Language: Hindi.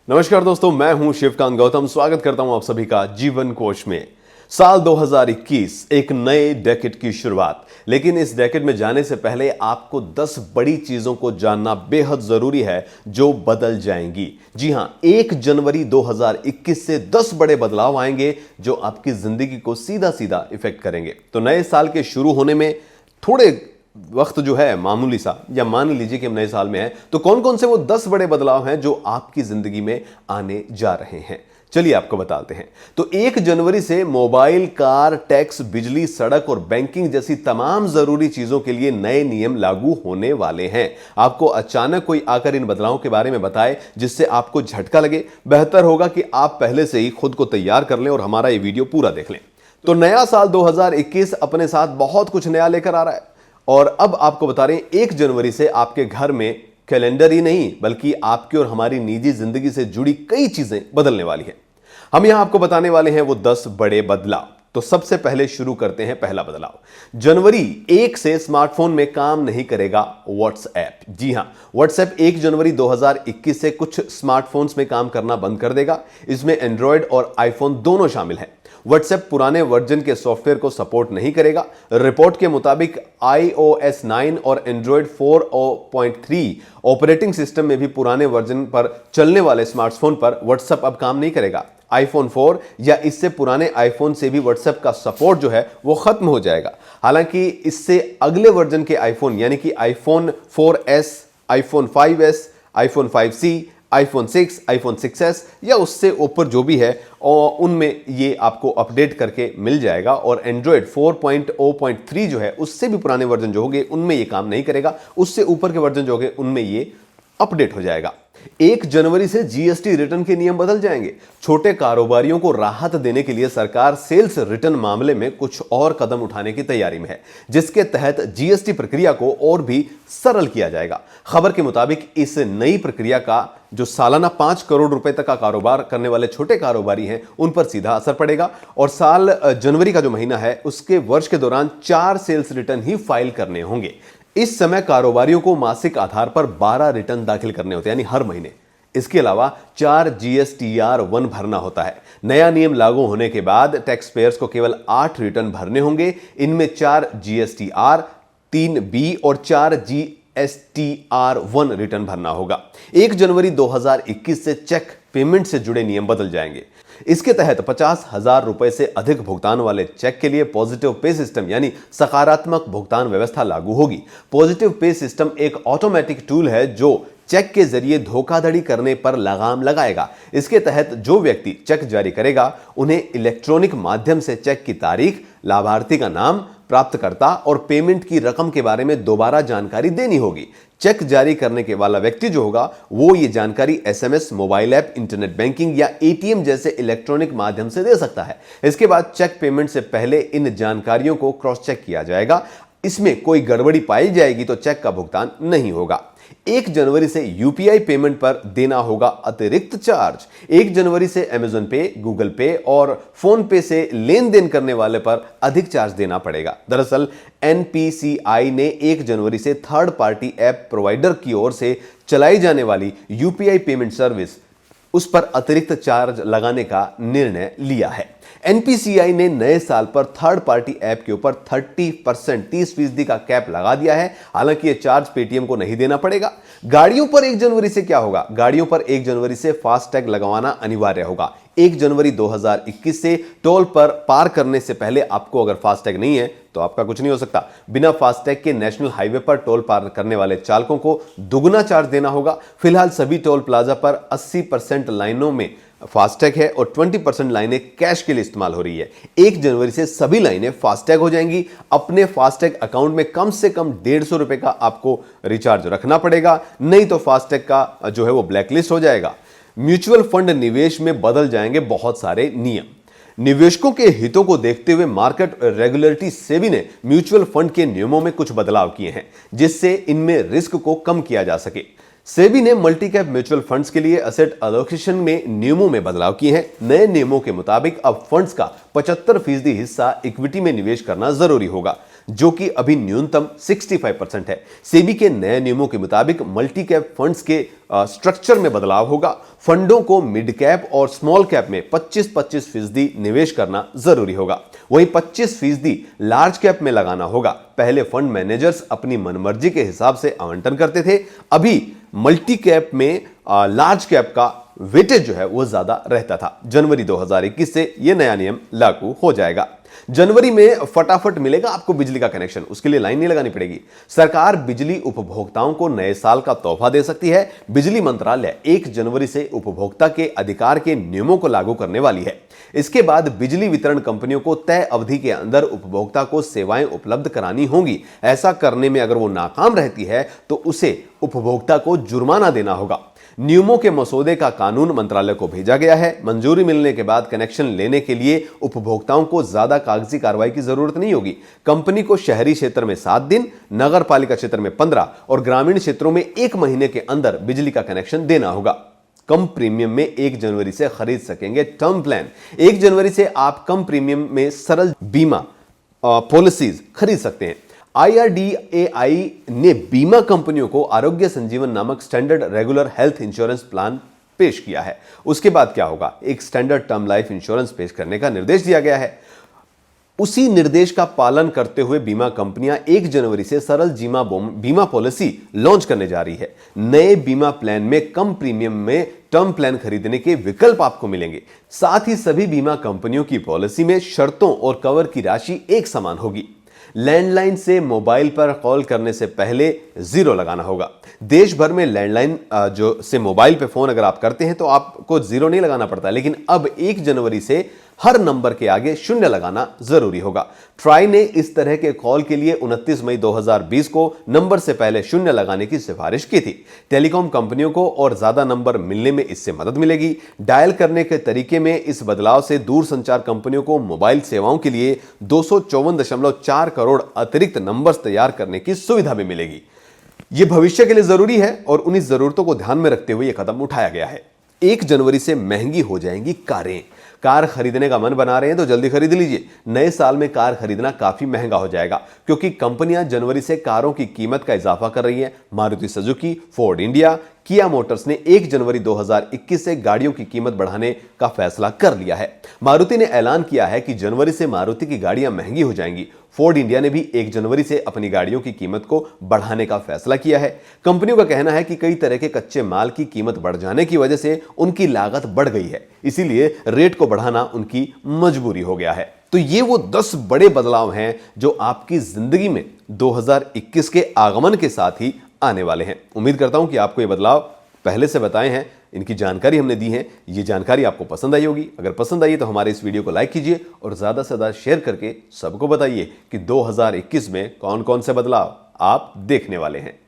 नमस्कार दोस्तों, मैं हूं शिवकांत गौतम। स्वागत करता हूं आप सभी का जीवन कोश में। साल 2021 एक नए डेकेड की शुरुआत, लेकिन इस डेकेड में जाने से पहले आपको 10 बड़ी चीजों को जानना बेहद जरूरी है जो बदल जाएंगी। जी हां, 1 जनवरी 2021 से 10 बड़े बदलाव आएंगे जो आपकी जिंदगी को सीधा सीधा इफेक्ट करेंगे। तो नए साल के शुरू होने में थोड़े वक्त जो है मामूली सा, या मान लीजिए कि हम नए साल में हैं, तो कौन कौन से वो 10 बड़े बदलाव हैं जो आपकी जिंदगी में आने जा रहे हैं, चलिए आपको बताते हैं। तो 1 जनवरी से मोबाइल, कार, टैक्स, बिजली, सड़क और बैंकिंग जैसी तमाम जरूरी चीजों के लिए नए नियम लागू होने वाले हैं। आपको अचानक कोई आकर इन बदलावों के बारे में बताए जिससे आपको झटका लगे, बेहतर होगा कि आप पहले से ही खुद को तैयार कर लें और हमारा ये वीडियो पूरा देख लें। तो नया साल 2021 अपने साथ बहुत कुछ नया लेकर आ रहा है और अब आपको बता रहे हैं 1 जनवरी से आपके घर में कैलेंडर ही नहीं बल्कि आपकी और हमारी निजी जिंदगी से जुड़ी कई चीजें बदलने वाली हैं। हम यहां आपको बताने वाले हैं वो 10 बड़े बदलाव। तो सबसे पहले शुरू करते हैं पहला बदलाव। जनवरी 1 से स्मार्टफोन में काम नहीं करेगा व्हाट्सएप। जी हां, व्हाट्सएप 1 जनवरी 2021 से कुछ स्मार्टफोन्स में काम करना बंद कर देगा। इसमें एंड्रॉयड और आईफोन दोनों शामिल हैं। व्हाट्सएप पुराने वर्जन के सॉफ्टवेयर को सपोर्ट नहीं करेगा। रिपोर्ट के मुताबिक iOS 9 और एंड्रॉयड 4.3 ऑपरेटिंग सिस्टम में भी पुराने वर्जन पर चलने वाले स्मार्टफोन पर व्हाट्सएप अब काम नहीं करेगा। आईफोन 4 या इससे पुराने आईफोन से भी व्हाट्सएप का सपोर्ट जो है वो खत्म हो जाएगा। हालांकि इससे अगले वर्जन के आईफोन यानी कि iPhone 4S, iPhone 5S, iPhone 5C, iPhone 6, iPhone 6S या उससे ऊपर जो भी है और उनमें ये आपको अपडेट करके मिल जाएगा। और एंड्रॉयड 4.0.3 जो है उससे भी पुराने वर्जन जो होंगे उनमें ये काम नहीं करेगा। उससे ऊपर के वर्जन जो होंगे उनमें ये अपडेट हो जाएगा। 1 जनवरी से जीएसटी रिटर्न के नियम बदल जाएंगे। छोटे कारोबारियों को राहत देने के लिए सरकार सेल्स रिटर्न मामले में कुछ और कदम उठाने की तैयारी में है, जिसके तहत जीएसटी प्रक्रिया को और भी सरल किया जाएगा। खबर के मुताबिक इस नई प्रक्रिया का जो सालाना 5 करोड़ रुपए तक का कारोबार करने वाले छोटे कारोबारी हैं उन पर सीधा असर पड़ेगा। और साल जनवरी का जो महीना है उसके वर्ष के दौरान 4 सेल्स रिटर्न ही फाइल करने होंगे। इस समय कारोबारियों को मासिक आधार पर 12 रिटर्न दाखिल करने होते हैं, यानी हर महीने। इसके अलावा 4 GSTR-1 भरना होता है। नया नियम लागू होने के बाद टैक्स पेयर्स को केवल 8 रिटर्न भरने होंगे। इनमें 4 GSTR, 3 B और 4 GSTR-1 रिटर्न भरना होगा। 1 जनवरी 2021 से चेक पेमेंट से जुड़े नियम बदल जाएंगे। इसके तहत 50,000 रुपए से अधिक भुगतान वाले चेक के लिए पॉजिटिव पे सिस्टम यानी सकारात्मक भुगतान व्यवस्था लागू होगी। पॉजिटिव पे सिस्टम एक ऑटोमेटिक टूल है जो चेक के जरिए धोखाधड़ी करने पर लगाम लगाएगा। इसके तहत जो व्यक्ति चेक जारी करेगा उन्हें इलेक्ट्रॉनिक माध्यम से चेक की तारीख, लाभार्थी का नाम, प्राप्तकर्ता और पेमेंट की रकम के बारे में दोबारा जानकारी देनी होगी। चेक जारी करने के वाला व्यक्ति जो होगा वो ये जानकारी SMS, mobile app, internet banking या ATM जैसे इलेक्ट्रॉनिक माध्यम से दे सकता है। इसके बाद चेक पेमेंट से पहले इन जानकारियों को क्रॉस चेक किया जाएगा। इसमें कोई गड़बड़ी पाई जाएगी तो चेक का भुगतान नहीं होगा। 1 जनवरी से UPI पेमेंट पर देना होगा अतिरिक्त चार्ज। 1 जनवरी से Amazon पे, गूगल पे और फोन पे से लेन देन करने वाले पर अधिक चार्ज देना पड़ेगा। दरअसल NPCI ने 1 जनवरी से थर्ड पार्टी ऐप प्रोवाइडर की ओर से चलाई जाने वाली UPI पेमेंट सर्विस उस पर अतिरिक्त चार्ज लगाने का निर्णय लिया है। NPCI ने नए साल पर थर्ड पार्टी ऐप के ऊपर 30% का कैप लगा दिया है। हालांकि यह चार्ज पेटीएम को नहीं देना पड़ेगा। गाड़ियों पर 1 जनवरी से क्या होगा? गाड़ियों पर 1 जनवरी से फास्टैग लगवाना अनिवार्य होगा। 1 जनवरी 2021 से टोल पर पार करने से पहले आपको अगर फास्टैग नहीं है तो आपका कुछ नहीं हो सकता। बिना फास्टैग के नेशनल हाईवे पर टोल पार करने वाले चालकों को दुगना चार्ज देना होगा। फिलहाल सभी टोल प्लाजा पर 80% लाइनों में फास्टैग है और 20% लाइनें कैश के लिए इस्तेमाल हो रही है। 1 जनवरी से सभी लाइनें फास्टैग हो जाएंगी। अपने फास्टैग अकाउंट में कम से कम 150 रुपए का आपको रिचार्ज रखना पड़ेगा, नहीं तो फास्टैग का जो है वो ब्लैकलिस्ट हो जाएगा। म्यूचुअल फंड निवेश में बदल जाएंगे बहुत सारे नियम। निवेशकों के हितों को देखते हुए मार्केट रेगुलेटरी सेबी ने म्यूचुअल फंड के नियमों में कुछ बदलाव किए हैं जिससे इनमें रिस्क को कम किया जा सके। सेबी ने मल्टी कैप म्यूचुअल फंड्स के लिए एसेट एलोकेशन में नियमों में बदलाव किए हैं। नए नियमों के मुताबिक अब फंड्स का 75% हिस्सा इक्विटी में निवेश करना जरूरी होगा। जो कि अभी न्यूनतम 65% है। सेबी के नए नियमों के मुताबिक मल्टी कैप फंड्स के स्ट्रक्चर में बदलाव होगा। फंडों को मिड कैप और स्मॉल कैप में 25-25% निवेश करना जरूरी होगा, वहीं 25% लार्ज कैप में लगाना होगा। पहले फंड मैनेजर्स अपनी मनमर्जी के हिसाब से आवंटन करते थे, अभी मल्टी कैप में लार्ज कैप का वेटेज जो है वो ज्यादा रहता था। जनवरी 2021 से यह नया नियम लागू हो जाएगा। जनवरी में फटाफट मिलेगा आपको बिजली का कनेक्शन, उसके लिए लाइन नहीं लगानी पड़ेगी। सरकार बिजली उपभोक्ताओं को नए साल का तोहफा दे सकती है। बिजली मंत्रालय 1 जनवरी से उपभोक्ता के अधिकार के नियमों को लागू करने वाली है। इसके बाद बिजली वितरण कंपनियों को तय अवधि के अंदर उपभोक्ता को सेवाएं उपलब्ध करानी होंगी। ऐसा करने में अगर वो नाकाम रहती है तो उसे उपभोक्ता को जुर्माना देना होगा। नियमों के मसौदे का कानून मंत्रालय को भेजा गया है। मंजूरी मिलने के बाद कनेक्शन लेने के लिए उपभोक्ताओं को ज्यादा कागजी कार्रवाई की जरूरत नहीं होगी। कंपनी को शहरी क्षेत्र में 7 दिन, नगर पालिका क्षेत्र में 15 और ग्रामीण क्षेत्रों में 1 महीने के अंदर बिजली का कनेक्शन देना होगा। कम प्रीमियम में 1 जनवरी से खरीद सकेंगे टर्म प्लान। 1 जनवरी से आप कम प्रीमियम में सरल बीमा पॉलिसीज खरीद सकते हैं। IRDAI ने बीमा कंपनियों को आरोग्य संजीवन नामक standard regular health insurance plan पेश किया है। उसके बाद क्या होगा, एक स्टैंडर्ड टर्म लाइफ इंश्योरेंस पेश करने का निर्देश दिया गया है। उसी निर्देश का पालन करते हुए बीमा कंपनियां 1 जनवरी से सरल बीमा पॉलिसी लॉन्च करने जा रही है। नए बीमा प्लान में कम प्रीमियम में टर्म प्लान खरीदने के विकल्प आपको मिलेंगे। साथ ही सभी बीमा कंपनियों की पॉलिसी में शर्तों और कवर की राशि एक समान होगी। लैंडलाइन से मोबाइल पर कॉल करने से पहले 0 लगाना होगा। देश भर में लैंडलाइन से मोबाइल पे फोन अगर आप करते हैं तो आपको 0 नहीं लगाना पड़ता, लेकिन अब 1 जनवरी से हर नंबर के आगे 0 लगाना जरूरी होगा। ट्राई ने इस तरह के कॉल के लिए 29 मई 2020 को नंबर से पहले 0 लगाने की सिफारिश की थी। टेलीकॉम कंपनियों को और ज्यादा नंबर मिलने में इससे मदद मिलेगी। डायल करने के तरीके में इस बदलाव से दूरसंचार कंपनियों को मोबाइल सेवाओं के लिए 254.4 करोड़ अतिरिक्त नंबर्स तैयार करने की सुविधा भी मिलेगी। यह भविष्य के लिए जरूरी है और उन्हीं जरूरतों को ध्यान में रखते हुए यह कदम उठाया गया है। 1 जनवरी से महंगी हो जाएंगी कारें। कार खरीदने का मन बना रहे हैं तो जल्दी खरीद लीजिए। नए साल में कार खरीदना काफी महंगा हो जाएगा क्योंकि कंपनियां जनवरी से कारों की कीमत का इजाफा कर रही हैं। मारुति सुजुकी, फोर्ड इंडिया, किया मोटर्स ने 1 जनवरी 2021 से गाड़ियों की कीमत बढ़ाने का फैसला कर लिया है। मारुति ने ऐलान किया है कि जनवरी से मारुति की गाड़ियां महंगी हो जाएंगी। फोर्ड इंडिया ने भी 1 जनवरी से अपनी गाड़ियों की कीमत को बढ़ाने का फैसला किया है। कंपनियों का कहना है कि कई तरह के कच्चे माल की कीमत बढ़ जाने की वजह से उनकी लागत बढ़ गई है, इसीलिए रेट को बढ़ाना उनकी मजबूरी हो गया है। तो ये वो 10 बड़े बदलाव हैं जो आपकी जिंदगी में 2021 के आगमन के साथ ही आने वाले हैं। उम्मीद करता हूं कि आपको ये बदलाव पहले से बताए हैं, इनकी जानकारी हमने दी है। ये जानकारी आपको पसंद आई होगी। अगर पसंद आई तो हमारे इस वीडियो को लाइक कीजिए और ज्यादा से ज्यादा शेयर करके सबको बताइए कि 2021 में कौन कौन से बदलाव आप देखने वाले हैं।